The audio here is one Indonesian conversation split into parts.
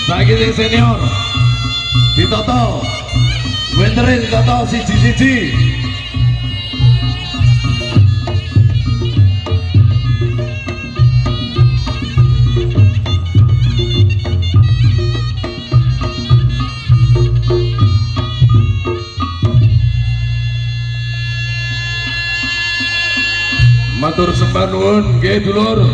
Saiki sing senior ditoto wintere ditoto siji-siji. Matur sembah nuwun nggih dulur.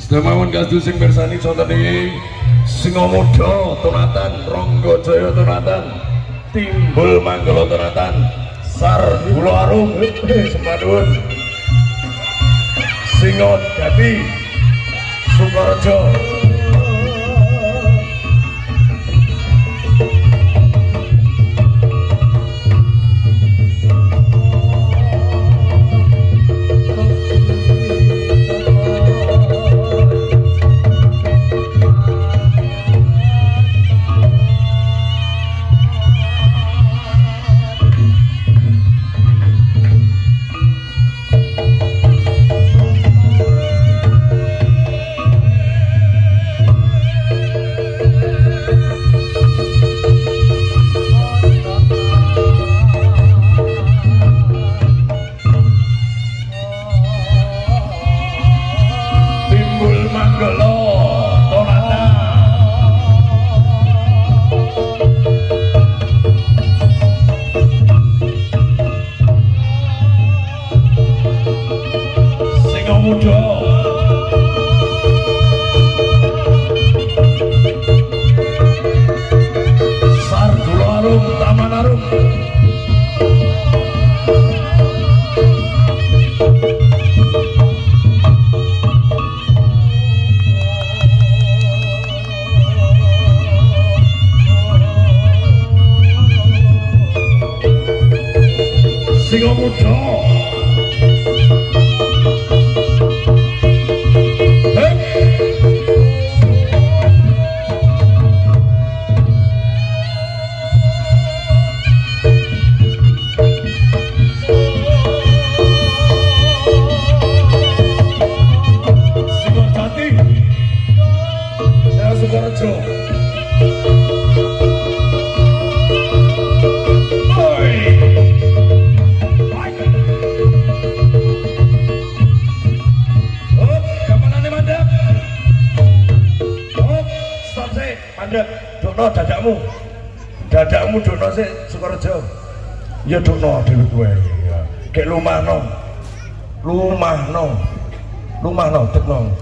Sedaya kasdu sing mirsani sonten iki Singomuda Tonatan, Ronggojaya Tonatan, Timbul Manggala Tonatan, Sar Kula Arum sembah nuwun. Singodadi Sukorejo. Dadakmu dono sik Sukorejo. Ya dono dhewe kowe. Kek lumahno. Tekno.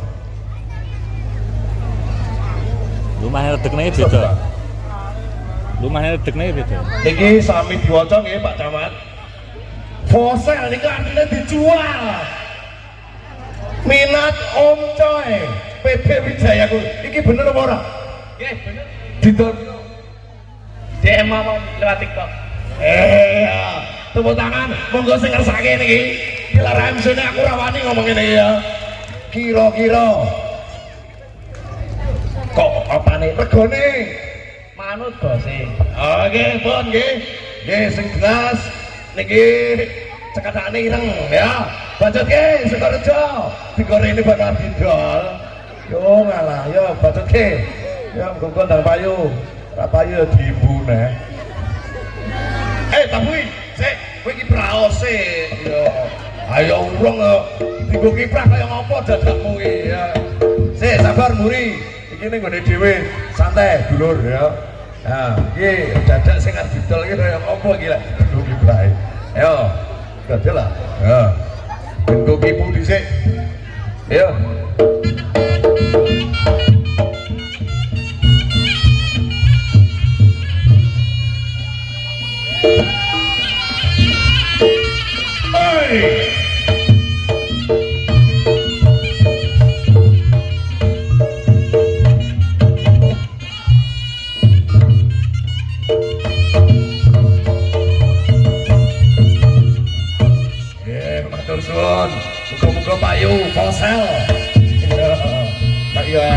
Lumahne redekne beda. Lumahne redekne beda. Niki sami diwaca nggih Pak Camat. Fosel niku artine dijual. Minat Om Coy, PB Wijayaku. Iki bener apa ora? Nggih, bener. Didol DM mau lewat TikTok. Tepuk tangan, monggo sing ngersake niki. Gila ramsune aku ora wani ngomong ngene ya. Kira-kira kok apane regane? Manut gose. Oke, pun nggih. Nggih sing jelas niki cekadane ireng ya. Bacotke Sukorejo. Digoreni bakal didol. Yo ngalah, yo bacotke. Ya monggo ndang payu. Payu diibu neh. Tapi sik kowe iki praos e. Yo. Ayo urung dienggo kiprah kaya ngopo dadakmu iki ya. Sik sabar muri. Iki ning gone dhewe santai dulur ya. Nah, iki dadak sing arep didol iki kaya ngopo iki lek dienggo kiprah. Ayo. Dadel lah. Ya. Dienggo kipu dhisik. Ayo. Matur suwun, muga-muga payu Fosel. Tak iya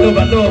Bantu.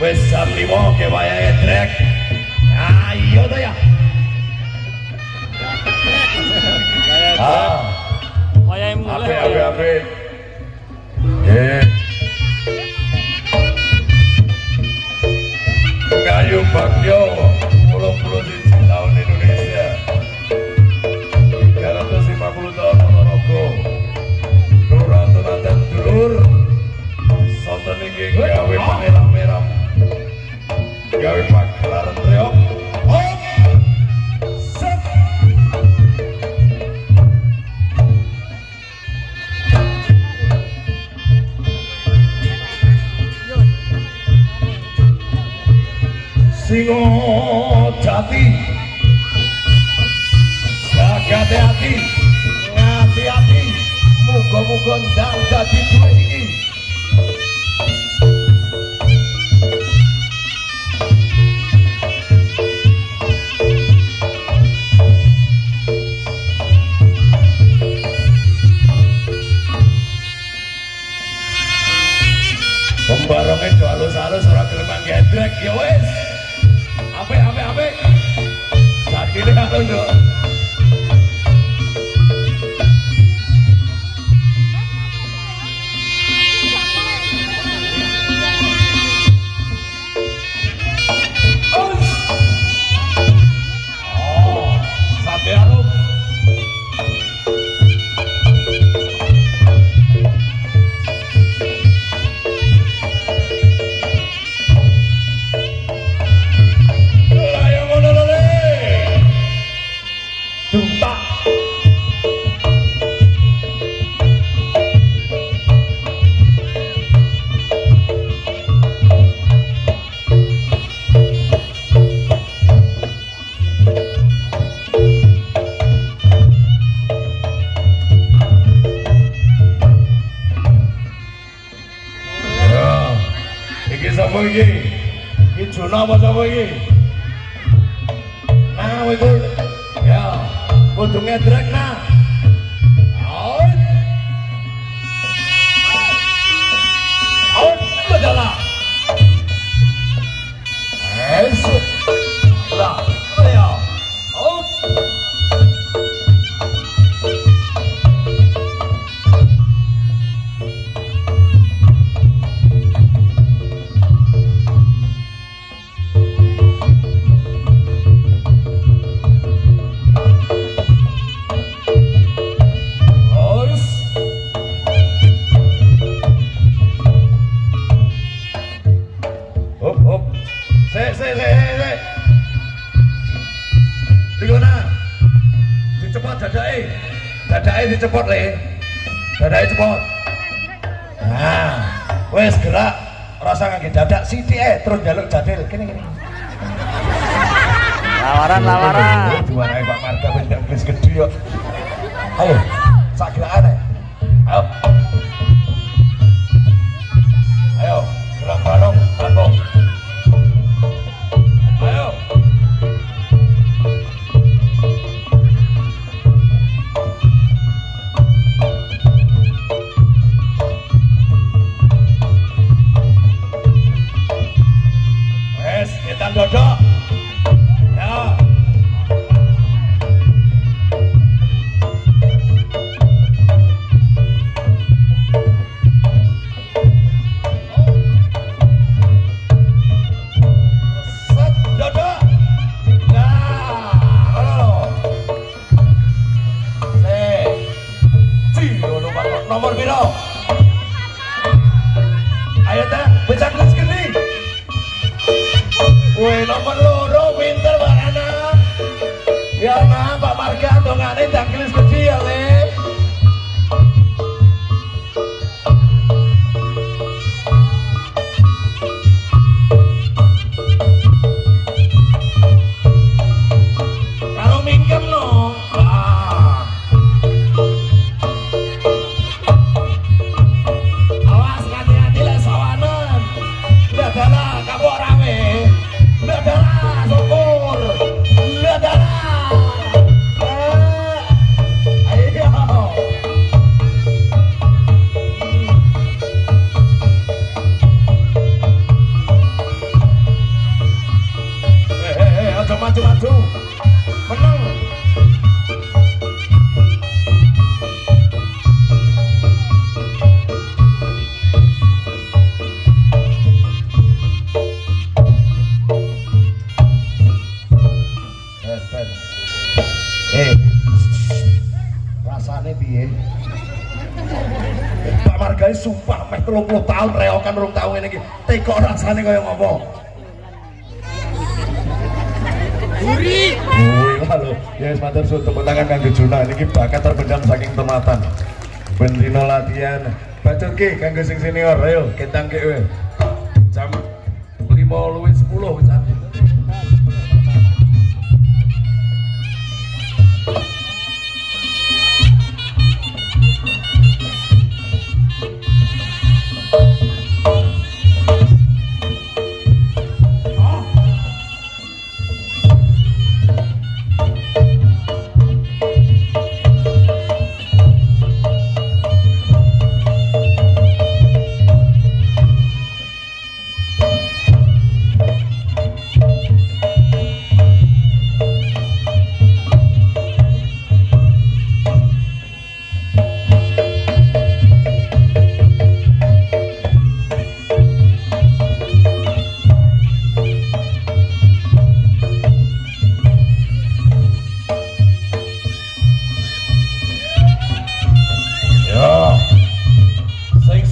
Wes jam 5 ke wayahe trek. Ayo to ya. Wayahe mulai. Ape. Kayu Bagyo 81 tahun Indonesia. 350 tahun Ponorogo. Kelurahan Tunadan Dulur. Sonten iki gawe pameran-meran. Gawe pagelaran reok. Set. Singo jati jagate ati ngati-ati muga-muga ndang dadi duwe iki. Pembarongnya do halus-halus ora gelem ngedrek ya wis. Apik. Sakile karo nduk. Sampai arum. Tumpak. Iki sapa iki? Iki Juna apa sapa iki? Nah, kowe ya, kudu ngedrek nah. Out berjalan. Esok lah, ya. dadake dicepot le. Dadake cepot. Nah, wes gerak rasa ngangge dadak sithik terus njaluk jadil kene. Lawaran. Juara Pak Marga benteng keris gede yo. Ayo, sak gerakan. Ayo. Ayo, gerak bareng, Bandung. Ayo. Wes, kita dodok. Ya. Nomor piro? Ayo teh, becak kelas gede. Woi, nomor loro pinter Pak anak. Ya nah, Pak Marga dongane ndang kelas gede ya, Le. Kalau mingkem no. Maju-maju menang. Rasane piye? Pak Margai sumpah meh 30 tahun reokan rong tahun ini iki. Teko rasane kaya ngopo? Gurih lho. Ya wis matur suwun tepuk tangan kanggo Juna niki bakat terpendam saking tematan. Ben dina latihan. Bacutke kanggo sing senior. Ayo ketangke kowe. Jam 5:10 wis.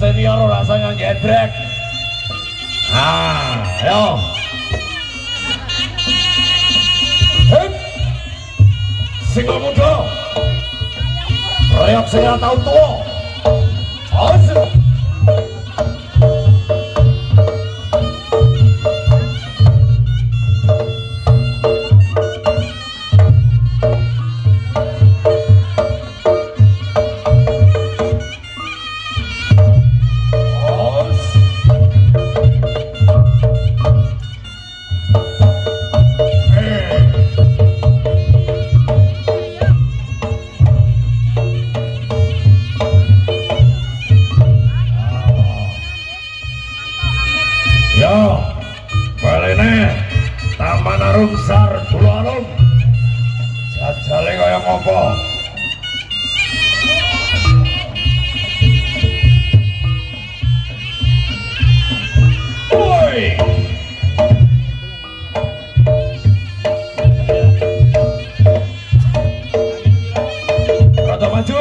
Senior rasanya gedrek. Ayo. Hep. Sing muda. Reok sing tau tua. Ayo. Yo, balene Taman Arum Sar Pulau Arum. Jajale kaya ngopo? Woi. Rada maju.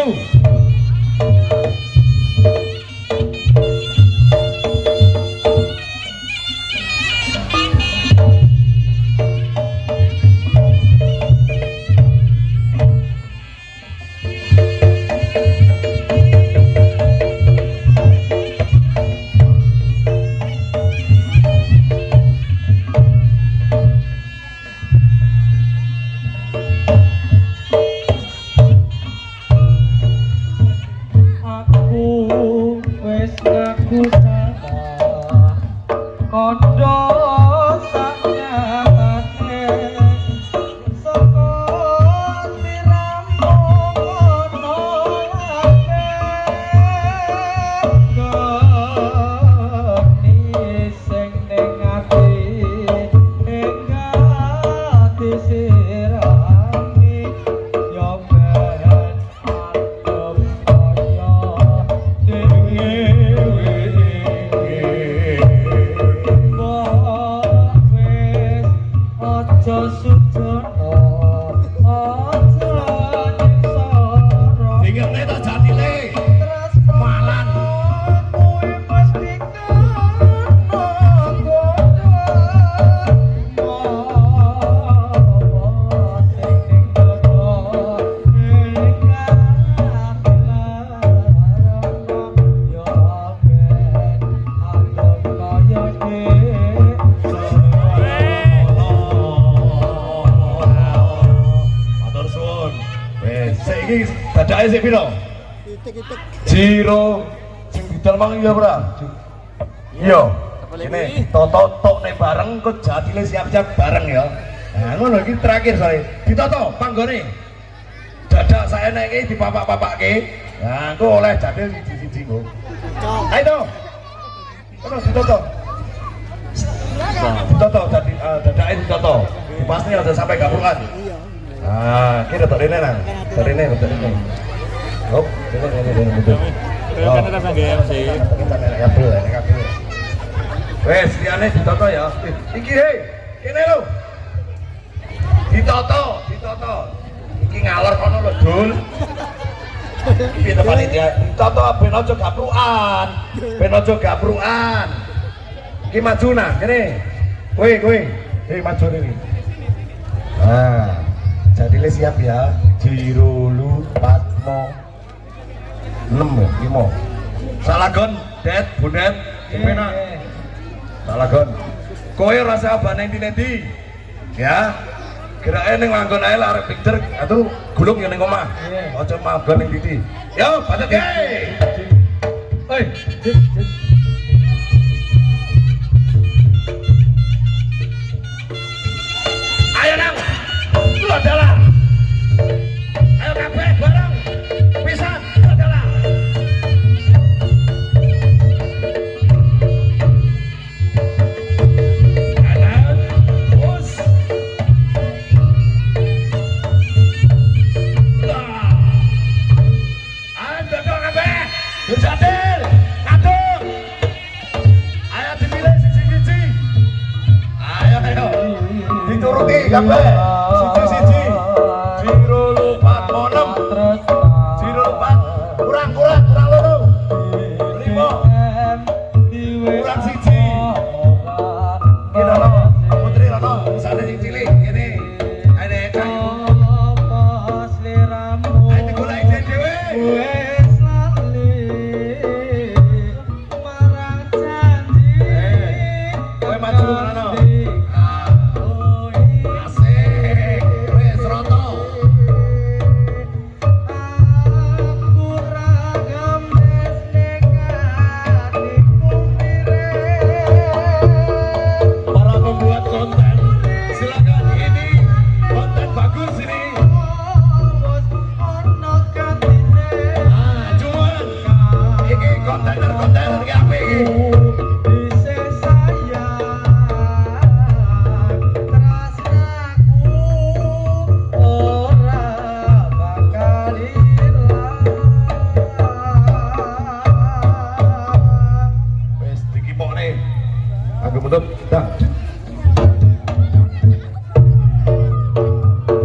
Dingerne ta jatine. Malan. Matur suwun. Wes, saiki dadake sik piro? Jiro sing didol mang iya ora? Iya. Ini toto nek bareng kok jatine siap-siap bareng ya. Nah, ngono iki terakhir soalnya. Ditoto panggone. Dadak saenek iki dipapak-papakke. Nah, engko oleh jatil siji-siji engko. Ayo to. Ono ditoto. Ditoto dadake ditoto. Dipasne aja sampai gabungan. Ah, kira tok rene nang. Tok rene. Hop, rene betul. Kan kita sang MC. Kita nek kabel. Wes, liyane ditoto ya. Iki he. Kene lho. Ditoto. Iki ngalor kono lho, Dul. Piye to panitia? Ditoto ben aja gaprukan. Iki maju nah, kene. Kowe. Maju rene. Nah, jadile siap ya. Jirulu Patmo 6 5. Salagon, Det, Budet, Cipena. Salagon. Kowe rasa abane ndi-ndi. Ya. Kirake ning langgon ae arep pikir atuh gulung ya ning omah. Aja manggon ning ndi. Yo, batet ge. Hei. Ayo nang. Lu adalah. Ayo kabeh bareng. Pisan adalah. Jatil, aduh, ayo dipilih siji-siji, ayo, dituruti kabeh, siji-siji, Jiro lupat monem, Jiro lupat, kurang loro, 5, kurang siji, kita lo, putri lo, sana sing cilik, ini, ada kayu, ayo digolek dhewe.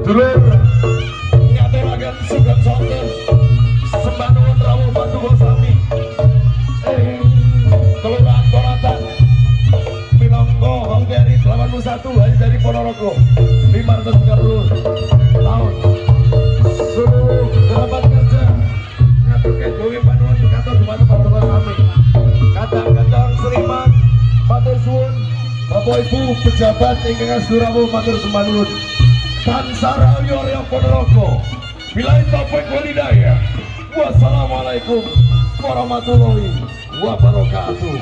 Dulur ngaturaken sugeng sonten sembanuwun rawuh Paduka Sami Kelurahan Konatan minangka Hongkeri 81 hari dari Ponorogo 530 tahun seluruh kerabat kerja ngaturke gawe panuwun katur dumateng Paduka Sami kadang-kadang Sriman matur suwun Bapak Ibu pejabat ingkang rawuh matur sembahun Tansara Yoryo Ponorogo. Bilahi taufik wal hidayah. Wassalamualaikum warahmatullahi wabarakatuh.